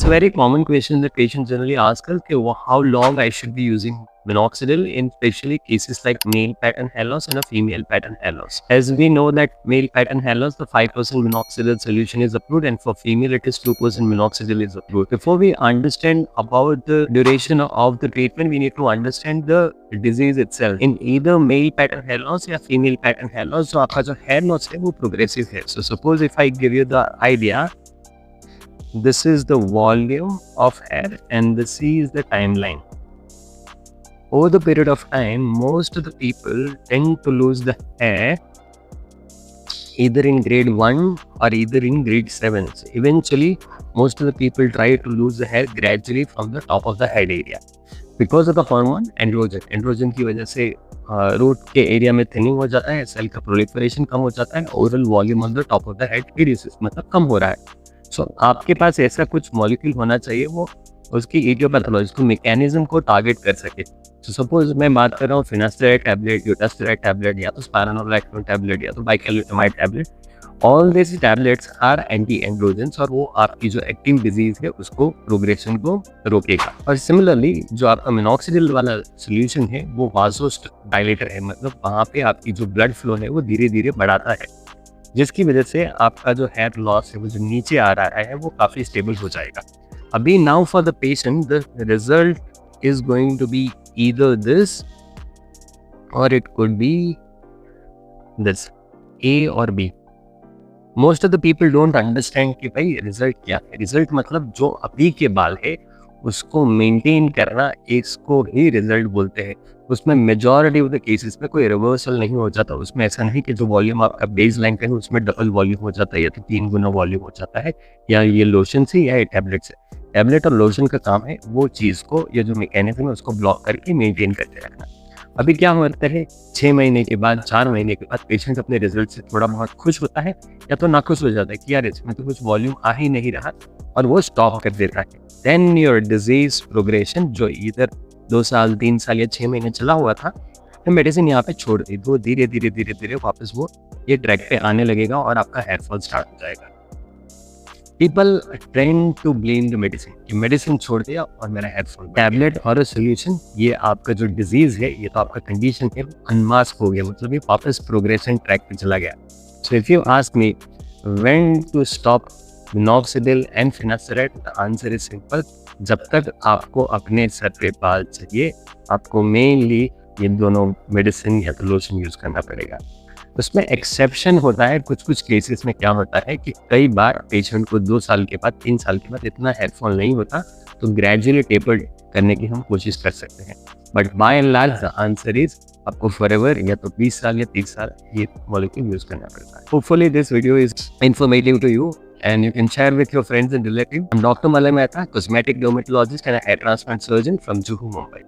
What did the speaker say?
It's a very common question that patients generally ask us, okay, how long I should be using minoxidil in especially cases like male pattern hair loss and a female pattern hair loss. As we know that male pattern hair loss, the 5% minoxidil solution is approved, and for female it is 2% minoxidil is approved. Before we understand about the duration of the treatment, we need to understand the disease itself. In either male pattern hair loss or female pattern hair loss, so आपका जो hair loss है वो progressive है. So suppose if I give you the idea, this is the volume of hair and this is the timeline. Over the period of time, most of the people tend to lose the hair either in grade 1 or either in grade 7. So eventually, most of the people try to lose the hair gradually from the top of the head area. Because of the hormone androgen. Androgen की वजह से root के area में thinning हो जाता है, cell का proliferation कम हो जाता है, overall volume on the top of the head reduces, मतलब कम हो रहा है. सो आपके पास ऐसा कुछ मॉलिक्यूल होना चाहिए वो उसकी एडियोपैथोलॉजी को मैकेनिज्म को टारगेट कर सके. तो सपोज मैं बात कर रहा हूँ फिनास्टेराइड टैबलेट, यूटास्टेराइड टैबलेट, या तो स्पाइरानोलैक्टोन टैबलेट, या तो bicalutamide tablet. All this tablets are anti androgens और वो आपकी जो एक्टिव डिजीज है उसको प्रोग्रेशन को रोकेगा. और सिमिलरली जो आपका मिनॉक्सिडिल वाला सोल्यूशन है वो वासोडाइलेटर है, मतलब वहाँ पे आपकी जो ब्लड फ्लो है वो धीरे धीरे बढ़ाता है, जिसकी वजह से आपका जो हेयर लॉस है वो जो नीचे आ रहा है वो काफ़ी स्टेबल हो जाएगा. अभी now for the patient the result is going to be either this or it could be this, A or B. Most of the people don't understand कि भाई रिजल्ट क्या है. रिजल्ट मतलब जो अभी के बाल है उसको मेंटेन करना, इसको ही रिजल्ट बोलते हैं. उसमें मेजॉरिटी ऑफ द केसेस में कोई रिवर्सल नहीं हो जाता. उसमें ऐसा नहीं कि जो वॉल्यूम आपका बेस लाइन का है उसमें डबल वॉल्यूम हो जाता है या तो 3 गुना वॉल्यूम हो जाता है, या ये लोशन से या ये टैबलेट से. टैबलेट और लोशन का काम है वो चीज़ को, या जो मैकेनिज्म है उसको ब्लॉक करके मेंटेन करके रखना. अभी क्या होता है, 6 महीने के बाद, 4 महीने के बाद पेशेंट अपने रिजल्ट से थोड़ा बहुत खुश होता है या तो नाखुश हो जाता है कि यार इसमें तो कुछ वॉल्यूम आ ही नहीं रहा, और वो स्टॉप कर देता है. देन योर डिजीज प्रोग्रेशन जो इधर 2 साल 3 साल या 6 महीने चला हुआ था, तो मेडिसिन यहाँ पे छोड़ दी, तो धीरे धीरे धीरे धीरे वापस वो ये ट्रैक पे आने लगेगा और आपका हेयर फॉल स्टार्ट हो जाएगा. People trend to blame the medicine, कि मेडिसिन छोड़ दिया और मेरा हेयर फॉल. टैबलेट और सोल्यूशन, ये आपका जो डिजीज है, ये तो आपका कंडीशन है, अनमास्क हो गया, मतलब ये वापस प्रोग्रेशन ट्रैक पे चला गया. So if you ask me when to stop minoxidil and finasteride, the answer is simple. जब तक आपको अपने सर पे बाल चाहिए, आपको मेनली ये दोनों मेडिसिन या तो लोशन यूज करना पड़ेगा. उसमें एक्सेप्शन होता है. कुछ केसेस में क्या होता है कि कई बार पेशेंट को 2 साल के बाद, 3 साल के बाद इतना हेयर फॉल नहीं होता, तो ग्रेजुअली टेपर करने की हम कोशिश कर सकते हैं. But by and large the answer is आपको फॉरएवर या तो 20 साल या 30 साल ये मॉलिक्यूल यूज करना पड़ता है. Hopefully this video is informative to you and you can share with your friends and relatives. I'm Dr. Malay Mehta, cosmetic dermatologist and a hair transplant surgeon from Juhu, Mumbai.